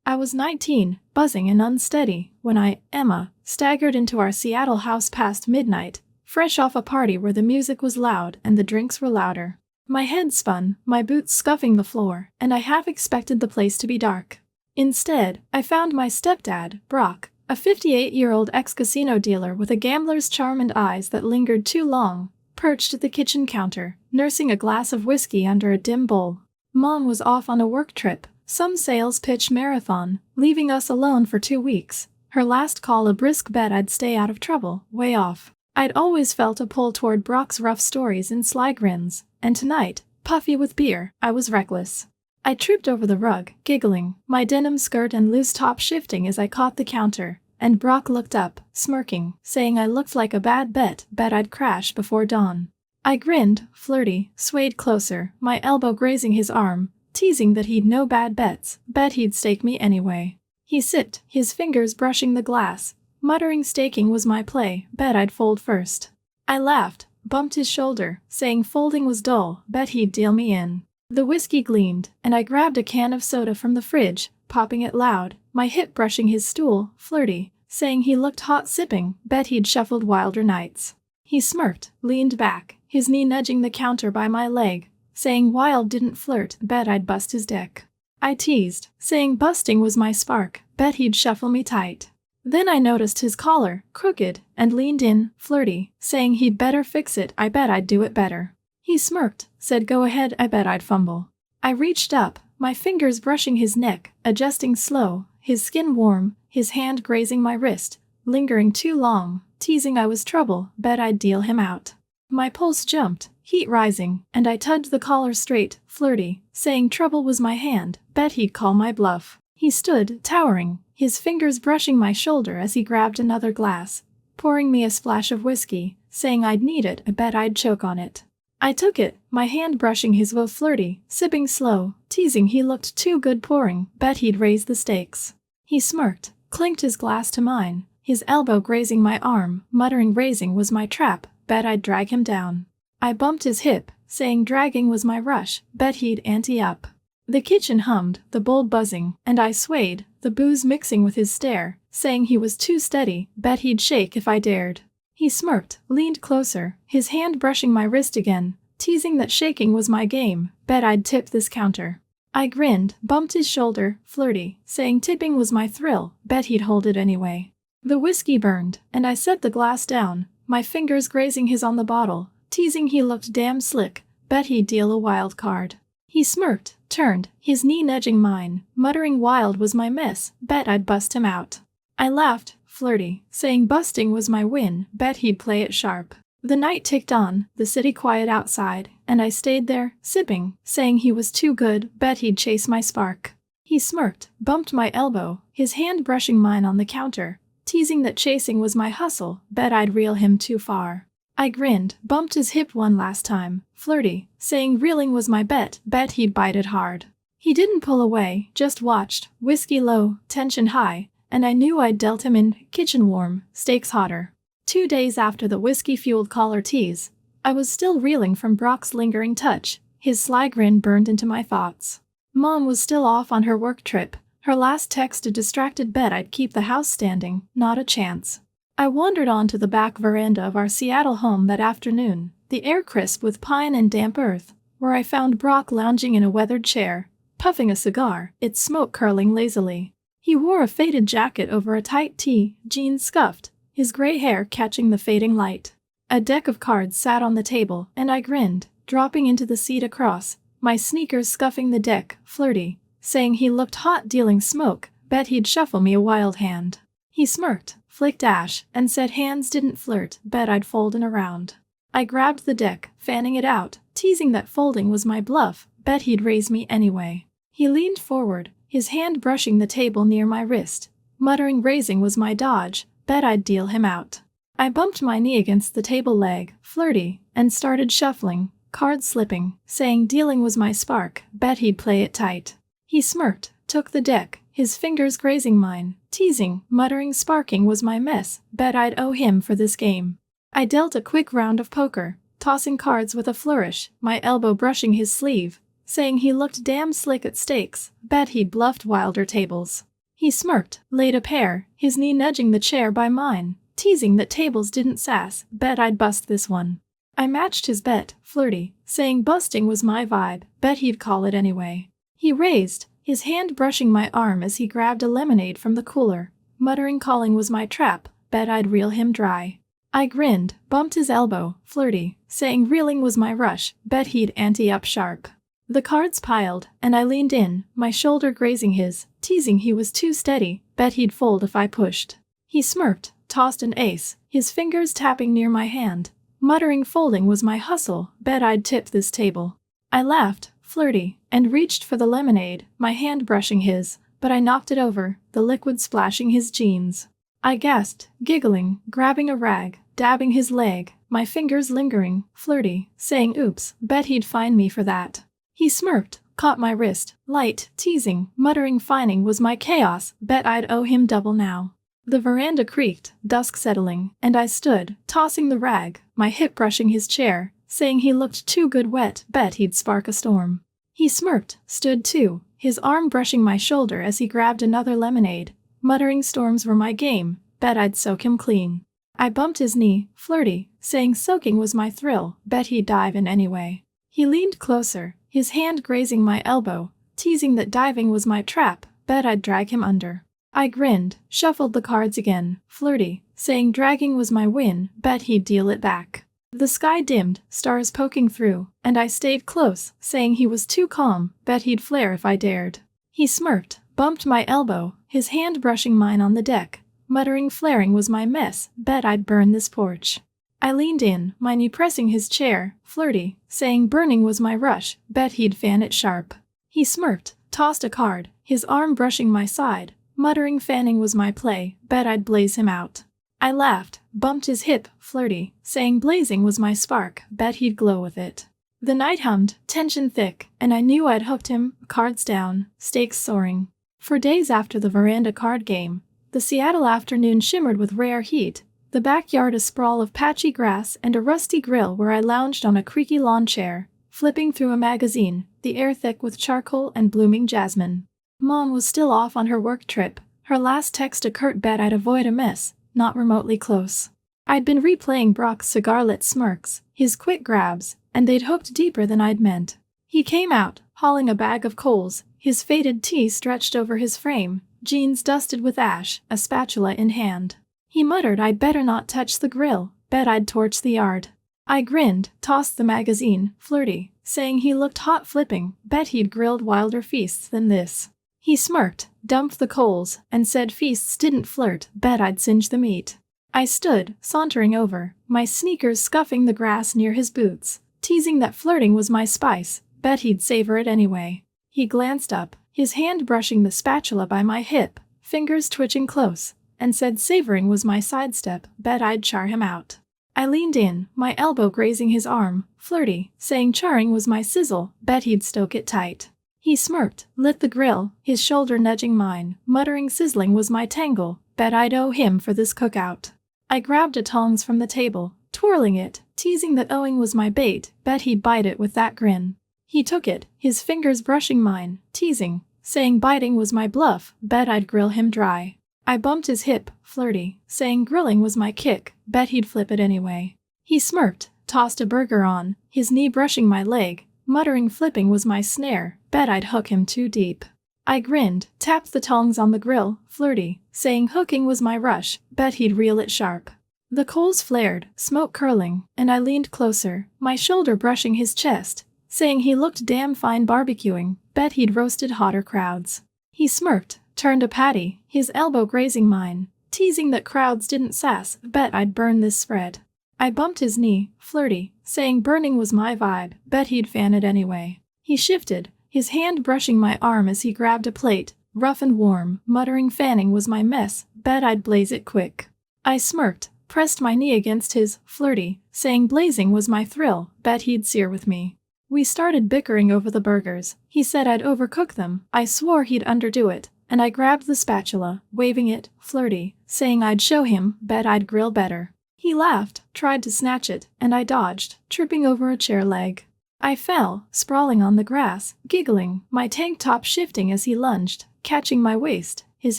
I was 19, buzzing and unsteady, when I, Emma, staggered into our Seattle house past midnight, fresh off a party where the music was loud and the drinks were louder. My head spun, my boots scuffing the floor, and I half expected the place to be dark. Instead, I found my stepdad, Brock, a 58-year-old ex-casino dealer with a gambler's charm and eyes that lingered too long, perched at the kitchen counter, nursing a glass of whiskey under a dim bowl. Mom was off on a work trip, some sales pitch marathon, leaving us alone for 2 weeks. Her last call a brisk bet I'd stay out of trouble, way off. I'd always felt a pull toward Brock's rough stories and sly grins, and tonight, puffy with beer, I was reckless. I tripped over the rug, giggling, my denim skirt and loose top shifting as I caught the counter, and Brock looked up, smirking, saying I looked like a bad bet I'd crash before dawn. I grinned, flirty, swayed closer, my elbow grazing his arm, teasing that he'd no bad bets, bet he'd stake me anyway. He sipped, his fingers brushing the glass, muttering staking was my play, bet I'd fold first. I laughed, bumped his shoulder, saying folding was dull, bet he'd deal me in. The whiskey gleamed, and I grabbed a can of soda from the fridge, popping it loud, my hip brushing his stool, flirty, saying he looked hot sipping, bet he'd shuffled wilder nights. He smirked, leaned back, his knee nudging the counter by my leg, saying Wild didn't flirt, bet I'd bust his dick. I teased, saying busting was my spark, bet he'd shuffle me tight. Then I noticed his collar, crooked, and leaned in, flirty, saying he'd better fix it, I bet I'd do it better. He smirked, said go ahead, I bet I'd fumble. I reached up, my fingers brushing his neck, adjusting slow, his skin warm, his hand grazing my wrist, lingering too long, teasing I was trouble, bet I'd deal him out. My pulse jumped, heat rising, and I tugged the collar straight, flirty, saying trouble was my hand, bet he'd call my bluff. He stood, towering, his fingers brushing my shoulder as he grabbed another glass, pouring me a splash of whiskey, saying I'd need it, I bet I'd choke on it. I took it, my hand brushing his woe flirty, sipping slow, teasing he looked too good pouring, bet he'd raise the stakes. He smirked, clinked his glass to mine, his elbow grazing my arm, muttering raising was my trap, bet I'd drag him down. I bumped his hip, saying dragging was my rush, bet he'd ante up. The kitchen hummed, the bowl buzzing, and I swayed, the booze mixing with his stare, saying he was too steady, bet he'd shake if I dared. He smirked, leaned closer, his hand brushing my wrist again, teasing that shaking was my game, bet I'd tip this counter. I grinned, bumped his shoulder, flirty, saying tipping was my thrill, bet he'd hold it anyway. The whiskey burned, and I set the glass down, my fingers grazing his on the bottle, teasing he looked damn slick, bet he'd deal a wild card. He smirked, turned, his knee nudging mine, muttering wild was my mess, bet I'd bust him out. I laughed, flirty, saying busting was my win, bet he'd play it sharp. The night ticked on, the city quiet outside, and I stayed there, sipping, saying he was too good, bet he'd chase my spark. He smirked, bumped my elbow, his hand brushing mine on the counter, teasing that chasing was my hustle, bet I'd reel him too far. I grinned, bumped his hip one last time, flirty, saying reeling was my bet he'd bite it hard. He didn't pull away, just watched, whiskey low, tension high, and I knew I'd dealt him in, kitchen warm, stakes hotter. 2 days after the whiskey-fueled collar tease, I was still reeling from Brock's lingering touch, his sly grin burned into my thoughts. Mom was still off on her work trip, her last text a distracted bet I'd keep the house standing, not a chance. I wandered onto the back veranda of our Seattle home that afternoon, the air crisp with pine and damp earth, where I found Brock lounging in a weathered chair, puffing a cigar, its smoke curling lazily. He wore a faded jacket over a tight tee, jeans scuffed, his gray hair catching the fading light. A deck of cards sat on the table, and I grinned, dropping into the seat across, my sneakers scuffing the deck, flirty, saying he looked hot dealing smoke, bet he'd shuffle me a wild hand. He smirked, flicked ash, and said hands didn't flirt, bet I'd fold in a round. I grabbed the deck, fanning it out, teasing that folding was my bluff, bet he'd raise me anyway. He leaned forward, his hand brushing the table near my wrist, muttering raising was my dodge, bet I'd deal him out. I bumped my knee against the table leg, flirty, and started shuffling, cards slipping, saying dealing was my spark, bet he'd play it tight. He smirked, took the deck, his fingers grazing mine, teasing, muttering sparking was my mess, bet I'd owe him for this game. I dealt a quick round of poker, tossing cards with a flourish, my elbow brushing his sleeve, saying he looked damn slick at stakes, bet he'd bluffed wilder tables. He smirked, laid a pair, his knee nudging the chair by mine, teasing that tables didn't sass, bet I'd bust this one. I matched his bet, flirty, saying busting was my vibe, bet he'd call it anyway. He raised, his hand brushing my arm as he grabbed a lemonade from the cooler, muttering calling was my trap, bet I'd reel him dry. I grinned, bumped his elbow, flirty, saying reeling was my rush, bet he'd ante up sharp. The cards piled, and I leaned in, my shoulder grazing his, teasing he was too steady, bet he'd fold if I pushed. He smirked, tossed an ace, his fingers tapping near my hand, muttering folding was my hustle, bet I'd tip this table. I laughed, flirty, and reached for the lemonade, my hand brushing his, but I knocked it over, the liquid splashing his jeans. I gasped, giggling, grabbing a rag, dabbing his leg, my fingers lingering, flirty, saying oops, bet he'd find me for that. He smirked, caught my wrist, light, teasing, muttering fining was my chaos, bet I'd owe him double now. The veranda creaked, dusk settling, and I stood, tossing the rag, my hip brushing his chair, saying he looked too good wet, bet he'd spark a storm. He smirked, stood too, his arm brushing my shoulder as he grabbed another lemonade, muttering storms were my game, bet I'd soak him clean. I bumped his knee, flirty, saying soaking was my thrill, bet he'd dive in anyway. He leaned closer, his hand grazing my elbow, teasing that diving was my trap, bet I'd drag him under. I grinned, shuffled the cards again, flirty, saying dragging was my win, bet he'd deal it back. The sky dimmed, stars poking through, and I stayed close, saying he was too calm, bet he'd flare if I dared. He smirked, bumped my elbow, his hand brushing mine on the deck, muttering flaring was my mess, bet I'd burn this porch. I leaned in, my knee pressing his chair, flirty, saying burning was my rush, bet he'd fan it sharp. He smirked, tossed a card, his arm brushing my side, muttering fanning was my play, bet I'd blaze him out. I laughed, bumped his hip, flirty, saying blazing was my spark, bet he'd glow with it. The night hummed, tension thick, and I knew I'd hooked him, cards down, stakes soaring. For days after the veranda card game, the Seattle afternoon shimmered with rare heat, the backyard a sprawl of patchy grass and a rusty grill where I lounged on a creaky lawn chair, flipping through a magazine, the air thick with charcoal and blooming jasmine. Mom was still off on her work trip, her last text a curt bet I'd avoid a mess, not remotely close. I'd been replaying Brock's cigar-lit smirks, his quick grabs, and they'd hooked deeper than I'd meant. He came out, hauling a bag of coals, his faded tee stretched over his frame, jeans dusted with ash, a spatula in hand. He muttered I'd better not touch the grill, bet I'd torch the yard. I grinned, tossed the magazine, flirty, saying he looked hot flipping, bet he'd grilled wilder feasts than this. He smirked, dumped the coals, and said feasts didn't flirt, bet I'd singe the meat. I stood, sauntering over, my sneakers scuffing the grass near his boots, teasing that flirting was my spice, bet he'd savor it anyway. He glanced up, his hand brushing the spatula by my hip, fingers twitching close, and said savoring was my sidestep, bet I'd char him out. I leaned in, my elbow grazing his arm, flirty, saying charring was my sizzle, bet he'd stoke it tight. He smirked, lit the grill, his shoulder nudging mine, muttering sizzling was my tangle, bet I'd owe him for this cookout. I grabbed a tongs from the table, twirling it, teasing that owing was my bait, bet he'd bite it with that grin. He took it, his fingers brushing mine, teasing, saying biting was my bluff, bet I'd grill him dry. I bumped his hip, flirty, saying grilling was my kick, bet he'd flip it anyway. He smirked, tossed a burger on, his knee brushing my leg, muttering flipping was my snare, bet I'd hook him too deep. I grinned, tapped the tongs on the grill, flirty, saying hooking was my rush, bet he'd reel it sharp. The coals flared, smoke curling, and I leaned closer, my shoulder brushing his chest, saying he looked damn fine barbecuing, bet he'd roasted hotter crowds. He smirked, turned a patty, his elbow grazing mine, teasing that crowds didn't sass, bet I'd burn this spread. I bumped his knee, flirty, saying burning was my vibe, bet he'd fan it anyway. He shifted, his hand brushing my arm as he grabbed a plate, rough and warm, muttering fanning was my mess, bet I'd blaze it quick. I smirked, pressed my knee against his, flirty, saying blazing was my thrill, bet he'd sear with me. We started bickering over the burgers, he said I'd overcook them, I swore he'd underdo it, and I grabbed the spatula, waving it, flirty, saying I'd show him, bet I'd grill better. He laughed, tried to snatch it, and I dodged, tripping over a chair leg. I fell, sprawling on the grass, giggling, my tank top shifting as he lunged, catching my waist, his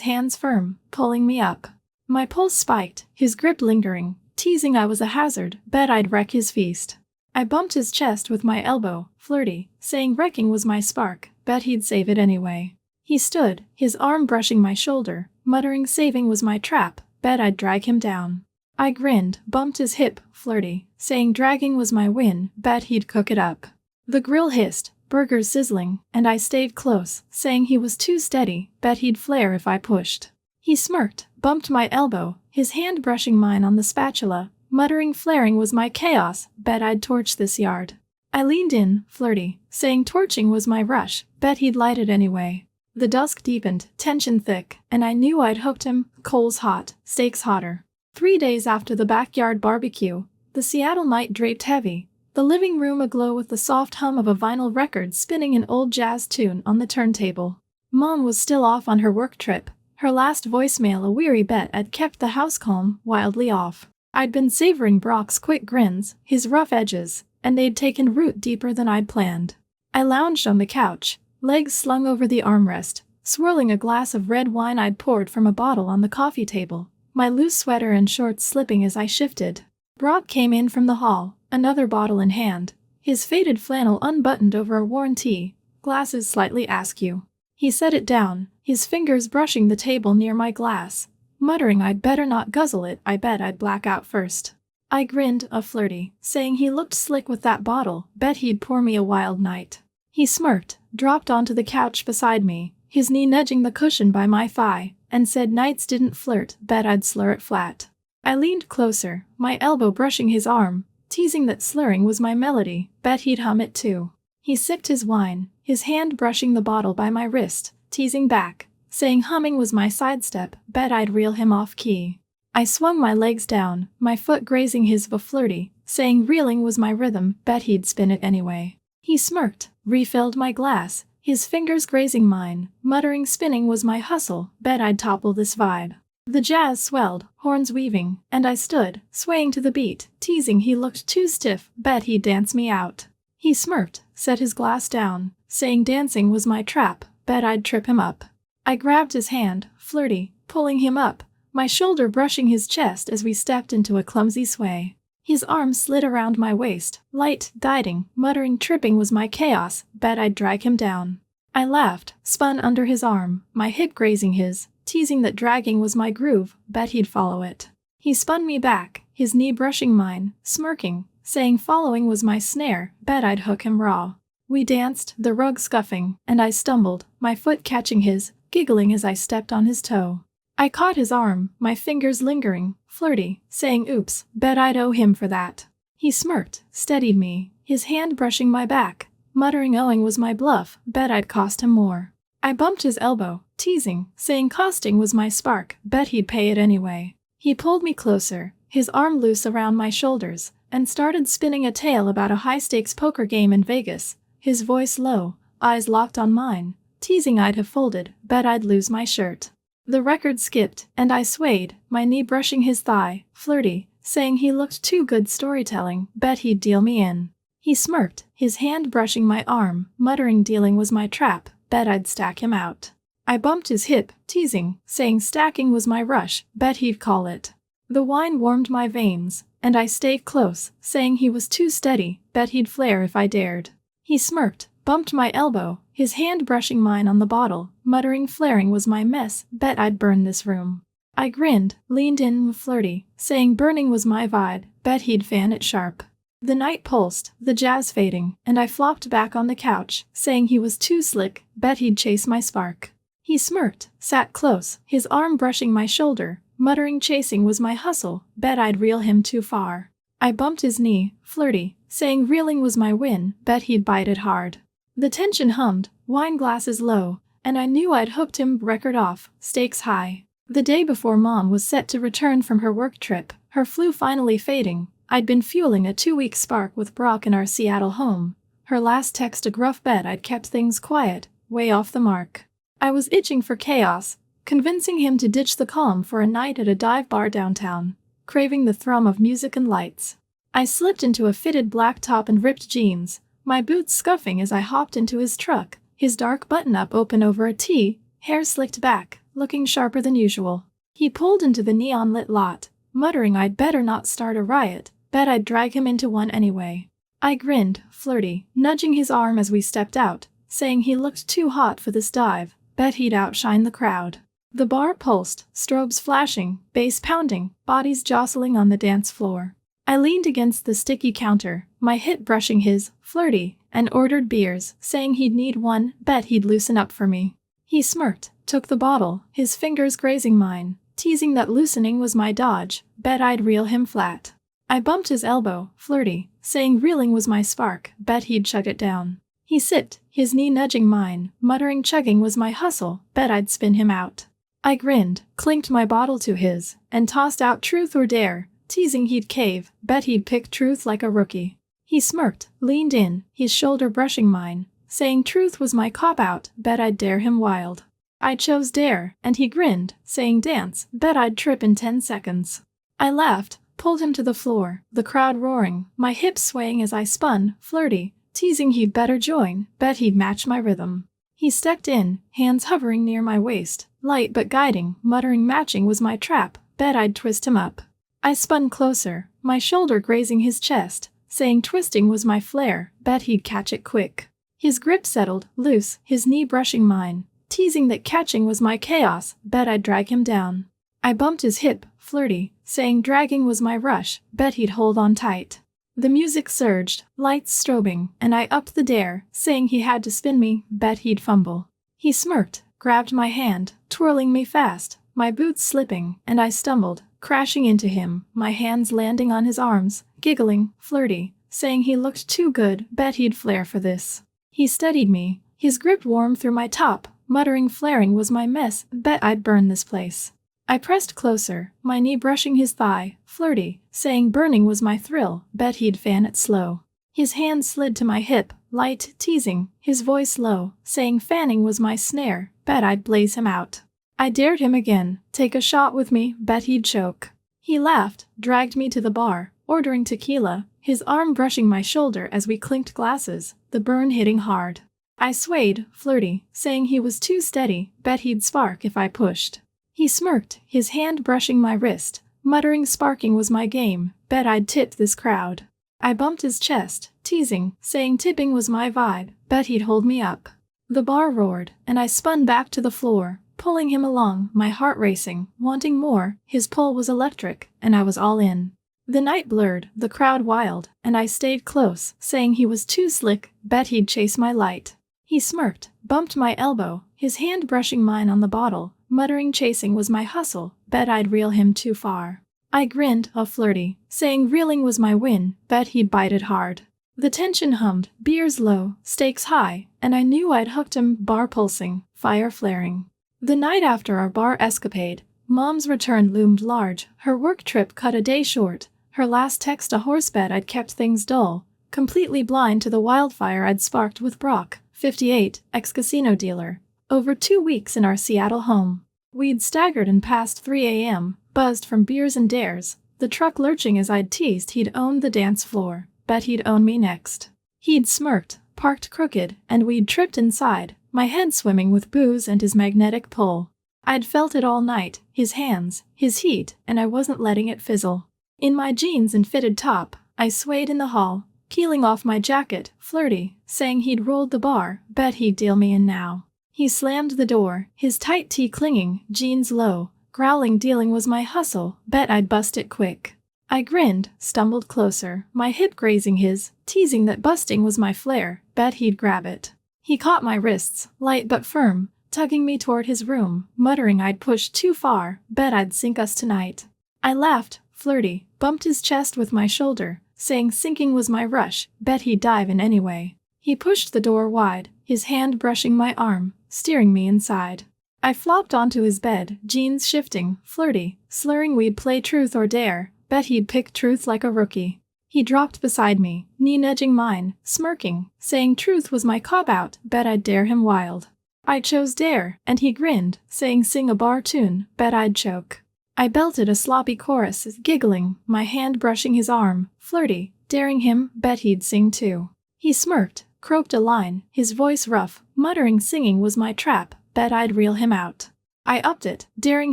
hands firm, pulling me up. My pulse spiked, his grip lingering, teasing I was a hazard, bet I'd wreck his feast. I bumped his chest with my elbow, flirty, saying wrecking was my spark, bet he'd save it anyway. He stood, his arm brushing my shoulder, muttering saving was my trap, bet I'd drag him down. I grinned, bumped his hip, flirty, saying dragging was my win, bet he'd cook it up. The grill hissed, burgers sizzling, and I stayed close, saying he was too steady, bet he'd flare if I pushed. He smirked, bumped my elbow, his hand brushing mine on the spatula, muttering flaring was my chaos, bet I'd torch this yard. I leaned in, flirty, saying torching was my rush, bet he'd light it anyway. The dusk deepened, tension thick, and I knew I'd hooked him, coals hot, stakes hotter. 3 days after the backyard barbecue, the Seattle night draped heavy, the living room aglow with the soft hum of a vinyl record spinning an old jazz tune on the turntable. Mom was still off on her work trip, her last voicemail a weary bet I'd kept the house calm, wildly off. I'd been savoring Brock's quick grins, his rough edges, and they'd taken root deeper than I'd planned. I lounged on the couch, legs slung over the armrest, swirling a glass of red wine I'd poured from a bottle on the coffee table, my loose sweater and shorts slipping as I shifted. Brock came in from the hall, another bottle in hand, his faded flannel unbuttoned over a worn tee, glasses slightly askew. He set it down, his fingers brushing the table near my glass, muttering I'd better not guzzle it, I bet I'd black out first. I grinned, a flirty, saying he looked slick with that bottle, bet he'd pour me a wild night. He smirked, dropped onto the couch beside me, his knee nudging the cushion by my thigh, and said nights didn't flirt, bet I'd slur it flat. I leaned closer, my elbow brushing his arm, teasing that slurring was my melody, bet he'd hum it too. He sipped his wine, his hand brushing the bottle by my wrist, teasing back, saying humming was my sidestep, bet I'd reel him off key. I swung my legs down, my foot grazing his flirty, saying reeling was my rhythm, bet he'd spin it anyway. He smirked, refilled my glass, his fingers grazing mine, muttering spinning was my hustle, bet I'd topple this vibe. The jazz swelled, horns weaving, and I stood, swaying to the beat, teasing he looked too stiff, bet he'd dance me out. He smirked, set his glass down, saying dancing was my trap, bet I'd trip him up. I grabbed his hand, flirty, pulling him up, my shoulder brushing his chest as we stepped into a clumsy sway. His arm slid around my waist, light, guiding, muttering tripping was my chaos, bet I'd drag him down. I laughed, spun under his arm, my hip grazing his, teasing that dragging was my groove, bet he'd follow it. He spun me back, his knee brushing mine, smirking, saying following was my snare, bet I'd hook him raw. We danced, the rug scuffing, and I stumbled, my foot catching his, giggling as I stepped on his toe. I caught his arm, my fingers lingering, flirty, saying oops, bet I'd owe him for that. He smirked, steadied me, his hand brushing my back, muttering owing was my bluff, bet I'd cost him more. I bumped his elbow, teasing, saying costing was my spark, bet he'd pay it anyway. He pulled me closer, his arm loose around my shoulders, and started spinning a tale about a high-stakes poker game in Vegas, his voice low, eyes locked on mine, teasing I'd have folded, bet I'd lose my shirt. The record skipped, and I swayed, my knee brushing his thigh, flirty, saying he looked too good storytelling, bet he'd deal me in. He smirked, his hand brushing my arm, muttering dealing was my trap, bet I'd stack him out. I bumped his hip, teasing, saying stacking was my rush, bet he'd call it. The wine warmed my veins, and I stayed close, saying he was too steady, bet he'd flare if I dared. He smirked, bumped my elbow, his hand brushing mine on the bottle, muttering flaring was my mess, bet I'd burn this room. I grinned, leaned in flirty, saying burning was my vibe, bet he'd fan it sharp. The night pulsed, the jazz fading, and I flopped back on the couch, saying he was too slick, bet he'd chase my spark. He smirked, sat close, his arm brushing my shoulder, muttering chasing was my hustle, bet I'd reel him too far. I bumped his knee, flirty, saying reeling was my win, bet he'd bite it hard. The tension hummed, wine glasses low, and I knew I'd hooked him, record off, stakes high. The day before Mom was set to return from her work trip, her flu finally fading, I'd been fueling a 2-week spark with Brock in our Seattle home. Her last text a gruff bet I'd kept things quiet, way off the mark. I was itching for chaos, convincing him to ditch the calm for a night at a dive bar downtown, craving the thrum of music and lights. I slipped into a fitted black top and ripped jeans, my boots scuffing as I hopped into his truck, his dark button-up open over a tee, hair slicked back, looking sharper than usual. He pulled into the neon-lit lot, muttering I'd better not start a riot, bet I'd drag him into one anyway. I grinned, flirty, nudging his arm as we stepped out, saying he looked too hot for this dive, bet he'd outshine the crowd. The bar pulsed, strobes flashing, bass pounding, bodies jostling on the dance floor. I leaned against the sticky counter, my hip brushing his, flirty, and ordered beers, saying he'd need one, bet he'd loosen up for me. He smirked, took the bottle, his fingers grazing mine, teasing that loosening was my dodge, bet I'd reel him flat. I bumped his elbow, flirty, saying reeling was my spark, bet he'd chug it down. He sipped, his knee nudging mine, muttering chugging was my hustle, bet I'd spin him out. I grinned, clinked my bottle to his, and tossed out truth or dare, teasing he'd cave, bet he'd pick truth like a rookie. He smirked, leaned in, his shoulder brushing mine, saying truth was my cop-out, bet I'd dare him wild. I chose dare, and he grinned, saying dance, bet I'd trip in 10 seconds. I laughed, pulled him to the floor, the crowd roaring, my hips swaying as I spun, flirty, teasing he'd better join, bet he'd match my rhythm. He stepped in, hands hovering near my waist, light but guiding, muttering matching was my trap, bet I'd twist him up. I spun closer, my shoulder grazing his chest, saying twisting was my flair, bet he'd catch it quick. His grip settled, loose, his knee brushing mine, teasing that catching was my chaos, bet I'd drag him down. I bumped his hip, flirty, saying dragging was my rush, bet he'd hold on tight. The music surged, lights strobing, and I upped the dare, saying he had to spin me, bet he'd fumble. He smirked, grabbed my hand, twirling me fast, my boots slipping, and I stumbled, crashing into him, my hands landing on his arms, giggling, flirty, saying he looked too good, bet he'd flare for this. He steadied me, his grip warm through my top, muttering flaring was my mess, bet I'd burn this place. I pressed closer, my knee brushing his thigh, flirty, saying burning was my thrill, bet he'd fan it slow. His hand slid to my hip, light, teasing, his voice low, saying fanning was my snare, bet I'd blaze him out. I dared him again, take a shot with me, bet he'd choke. He laughed, dragged me to the bar, ordering tequila, his arm brushing my shoulder as we clinked glasses, the burn hitting hard. I swayed, flirty, saying he was too steady, bet he'd spark if I pushed. He smirked, his hand brushing my wrist, muttering sparking was my game, bet I'd tip this crowd. I bumped his chest, teasing, saying tipping was my vibe, bet he'd hold me up. The bar roared, and I spun back to the floor, pulling him along, my heart racing, wanting more, his pull was electric, and I was all in. The night blurred, the crowd wild, and I stayed close, saying he was too slick, bet he'd chase my light. He smirked, bumped my elbow, his hand brushing mine on the bottle, muttering chasing was my hustle, bet I'd reel him too far. I grinned, all flirty, saying reeling was my win, bet he'd bite it hard. The tension hummed, beers low, stakes high, and I knew I'd hooked him, bar pulsing, fire flaring. The night after our bar escapade, Mom's return loomed large, her work trip cut a day short, her last text a horsebed I'd kept things dull, completely blind to the wildfire I'd sparked with Brock, 58, ex-casino dealer, over 2 weeks in our Seattle home. We'd staggered and past 3 a.m., buzzed from beers and dares, the truck lurching as I'd teased he'd owned the dance floor, bet he'd own me next. He'd smirked, parked crooked, and we'd tripped inside, my head swimming with booze and his magnetic pull. I'd felt it all night, his hands, his heat, and I wasn't letting it fizzle. In my jeans and fitted top, I swayed in the hall, peeling off my jacket, flirty, saying he'd rolled the bar, bet he'd deal me in now. He slammed the door, his tight tee clinging, jeans low, growling dealing was my hustle, bet I'd bust it quick. I grinned, stumbled closer, my hip grazing his, teasing that busting was my flair, bet he'd grab it. He caught my wrists, light but firm, tugging me toward his room, muttering I'd pushed too far, bet I'd sink us tonight. I laughed, flirty, bumped his chest with my shoulder, saying sinking was my rush, bet he'd dive in anyway. He pushed the door wide, his hand brushing my arm, steering me inside. I flopped onto his bed, jeans shifting, flirty, slurring we'd play truth or dare, bet he'd pick truth like a rookie. He dropped beside me, knee nudging mine, smirking, saying truth was my cop-out, bet I'd dare him wild. I chose dare, and he grinned, saying sing a bar tune, bet I'd choke. I belted a sloppy chorus, giggling, my hand brushing his arm, flirty, daring him, bet he'd sing too. He smirked, croaked a line, his voice rough, muttering singing was my trap, bet I'd reel him out. I upped it, daring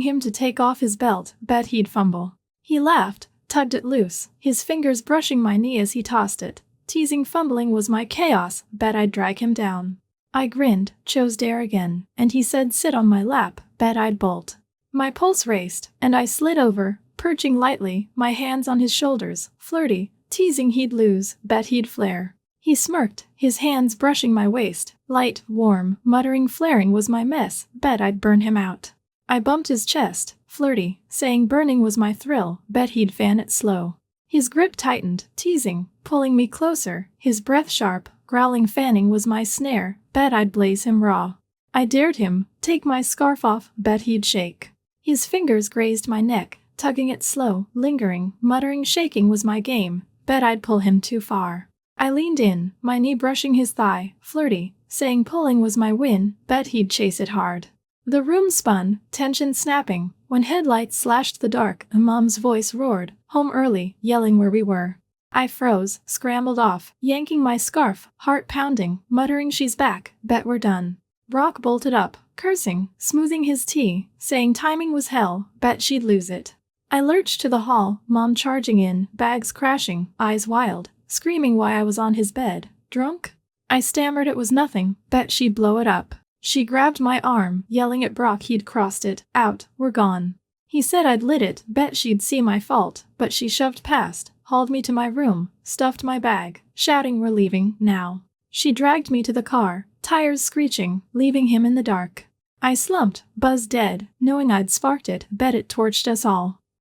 him to take off his belt, bet he'd fumble. He laughed, tugged it loose, his fingers brushing my knee as he tossed it. Teasing fumbling was my chaos, bet I'd drag him down. I grinned, chose dare again, and he said sit on my lap, bet I'd bolt. My pulse raced, and I slid over, perching lightly, my hands on his shoulders, flirty, teasing he'd lose, bet he'd flare. He smirked, his hands brushing my waist, light, warm, muttering flaring was my mess, bet I'd burn him out. I bumped his chest, flirty, saying burning was my thrill, bet he'd fan it slow. His grip tightened, teasing, pulling me closer, his breath sharp, growling fanning was my snare, bet I'd blaze him raw. I dared him, take my scarf off, bet he'd shake. His fingers grazed my neck, tugging it slow, lingering, muttering shaking was my game, bet I'd pull him too far. I leaned in, my knee brushing his thigh, flirty, saying pulling was my win, bet he'd chase it hard. The room spun, tension snapping, when headlights slashed the dark, and Mom's voice roared, home early, yelling where we were. I froze, scrambled off, yanking my scarf, heart pounding, muttering she's back, bet we're done. Brock bolted up, cursing, smoothing his tea, saying timing was hell, bet she'd lose it. I lurched to the hall, Mom charging in, bags crashing, eyes wild, screaming why I was on his bed. Drunk? I stammered it was nothing, bet she'd blow it up. She grabbed my arm, yelling at Brock he'd crossed it, out, we're gone. He said I'd lit it, bet she'd see my fault, but she shoved past, hauled me to my room, stuffed my bag, shouting we're leaving, now. She dragged me to the car, tires screeching, leaving him in the dark. I slumped, buzzed dead, knowing I'd sparked it, bet it torched us all.